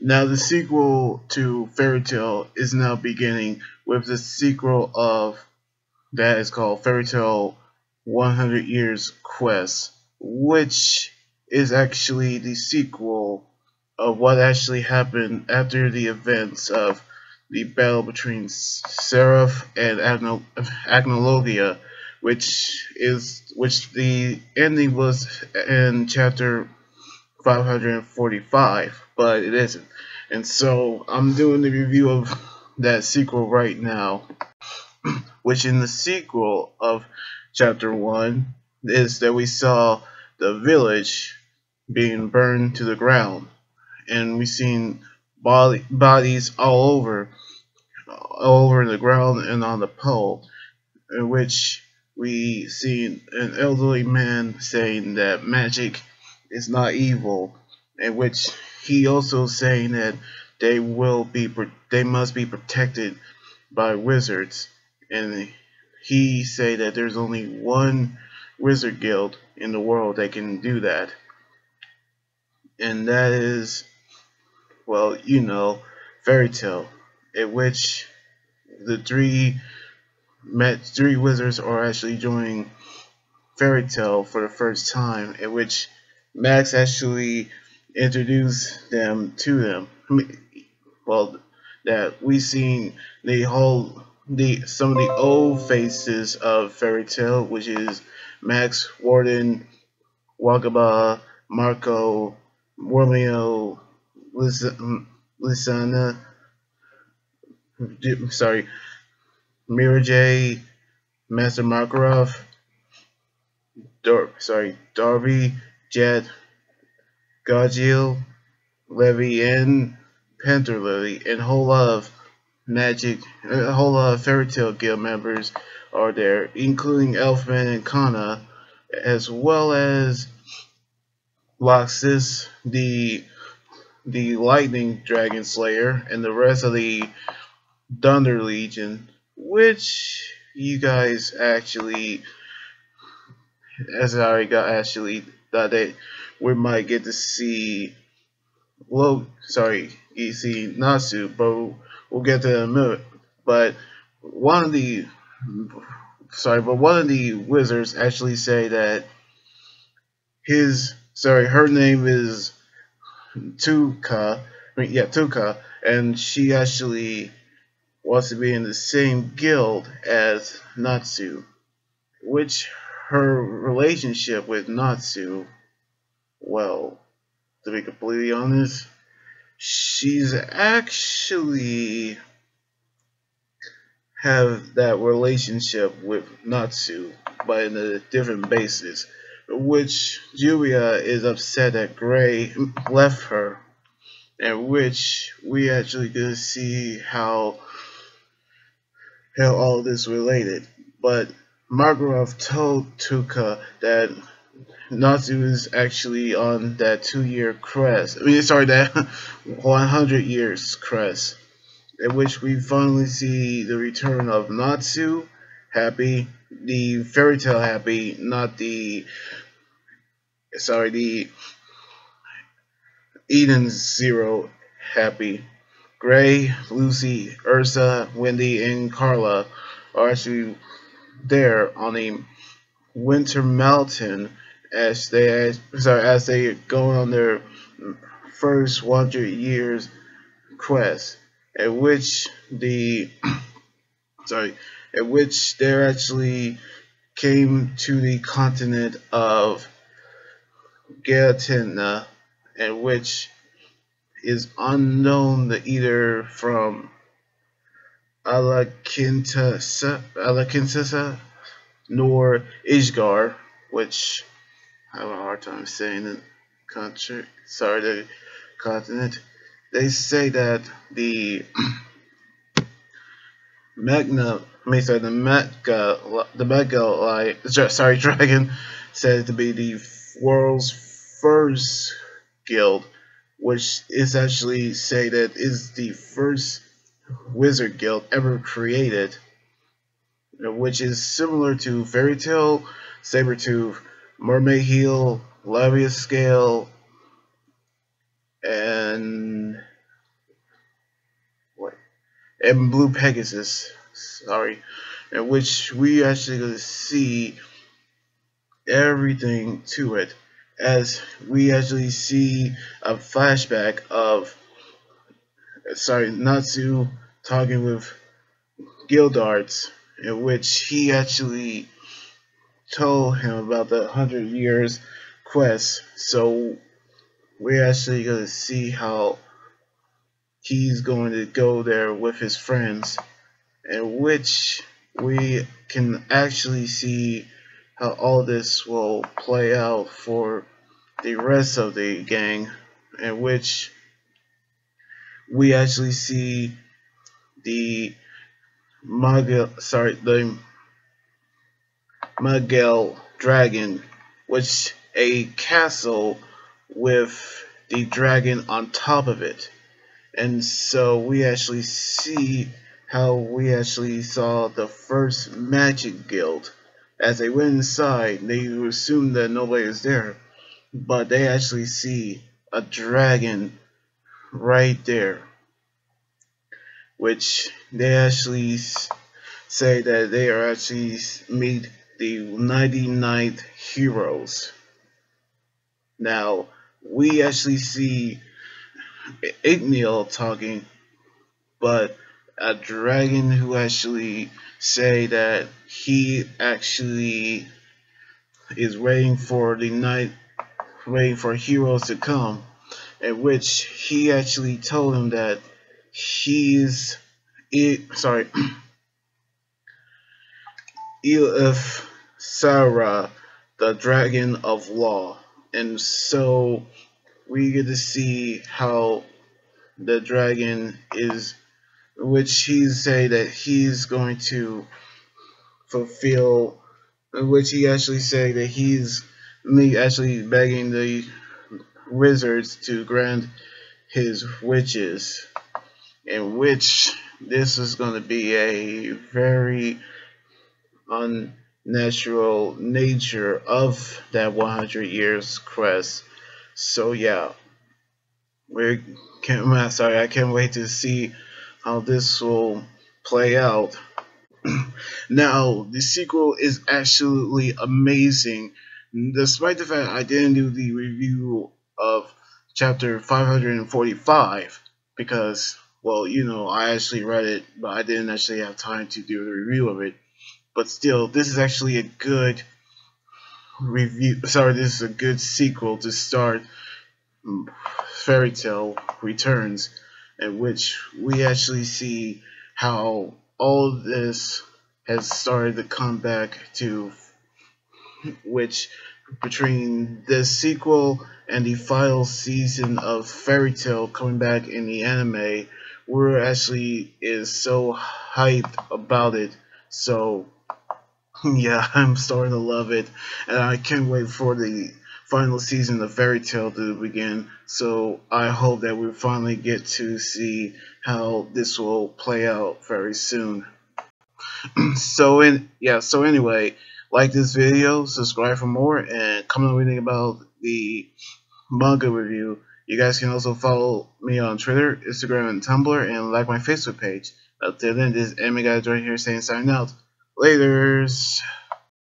Now the sequel to Fairy Tail is now beginning with the sequel of that is called Fairy Tail 100 Years Quest, which is actually the sequel of what actually happened after the events of the battle between Seraph and Agnologia, which the ending was in chapter 545, but it isn't. And so I'm doing the review of that sequel right now, which in the sequel of chapter 1 is that we saw the village being burned to the ground, and we seen bodies all over the ground and on the pole, in which we seen an elderly man saying that magic is not evil, in which he also saying that they must be protected by wizards, and he say that there's only one wizard guild in the world that can do that, and that is, well, Fairy Tail, in which the three wizards are actually joining Fairy Tail for the first time, in which Max actually introduced them to them. Well, that we seen some of the old faces of Fairy Tail, which is Max, Warden, Wakaba, Marco, Romeo, Lisana, sorry, Mira J, Master Makarov, Darby, Jet, Gajiel, Levy, and Panther Lily, and a whole lot of Fairy Tail Guild members are there, including Elfman and Kana, as well as Loxus, the Lightning Dragon Slayer, and the rest of the Thunder Legion, which you guys actually, as I already got actually thought that we might get to see. You see Natsu, but we'll get to that in a minute. But one of the one of the wizards actually say that her name is Tuka. Tuka, and she actually wants to be in the same guild as Natsu, which her relationship with Natsu, well, to be completely honest, she's actually have that relationship with Natsu, but in a different basis, which Julia is upset that Gray left her, and which we actually get to see how all this related. But Margarov told Tuka that Natsu is actually on that 2-year crest. That 100 years crest, in which we finally see the return of Natsu happy, the Fairy Tail happy, not the Eden Zero happy. Gray, Lucy, Ursa, Wendy, and Carla are actually there on a winter mountain as they go on their first 100 years quest, at which they actually came to the continent of Galatena, and which is unknown either from Alakintasa nor Ishgar, which I have a hard time saying the the continent. They say that the dragon said to be the world's first guild, which is actually say that is the first wizard guild ever created, which is similar to Fairy Tail, Sabretooth, Mermaid Heel, Lavia Scale, and and Blue Pegasus, sorry, in which we actually gonna see everything to it, as we actually see a flashback of Natsu talking with Gildarts, in which he actually told him about the 100 years quest. So we're actually gonna see how he's going to go there with his friends, in which we can actually see how all this will play out for the rest of the gang, in which we actually see the the Miguel dragon, which a castle with the dragon on top of it. And so we actually see how we actually saw the first magic guild. As they went inside, they assumed that nobody was there, but they actually see a dragon right there, which they actually say that they are actually meet the 99th heroes. Now, we actually see Igneal talking, but a dragon who actually say that he actually is waiting for heroes to come, in which he actually told him that he's sorry Elefseria, the dragon of law. And so we get to see how the dragon is, which he say that he's going to fulfill, which he actually say that he's me actually begging the wizards to grant his wishes, in which this is going to be a very unnatural nature of that 100 years quest. So yeah, I can't wait to see how this will play out. Now, the sequel is absolutely amazing. Despite the fact I didn't do the review of chapter 545, because, well, I actually read it, but I didn't actually have time to do the review of it. But still, this is actually a good review. Sorry, this is a good sequel to start Fairy Tail Returns, in which we actually see how all this has started to come back to, which between the sequel and the final season of Fairy Tail coming back in the anime, we're actually is so hyped about it. So yeah, I'm starting to love it, and I can't wait for the final season of Fairy Tail to begin. So I hope that we finally get to see how this will play out very soon. So anyway, like this video, subscribe for more, and comment on anything about the manga review. You guys can also follow me on Twitter, Instagram, and Tumblr, and like my Facebook page. Until then, this is Anime Guy right here saying sign out. Laters.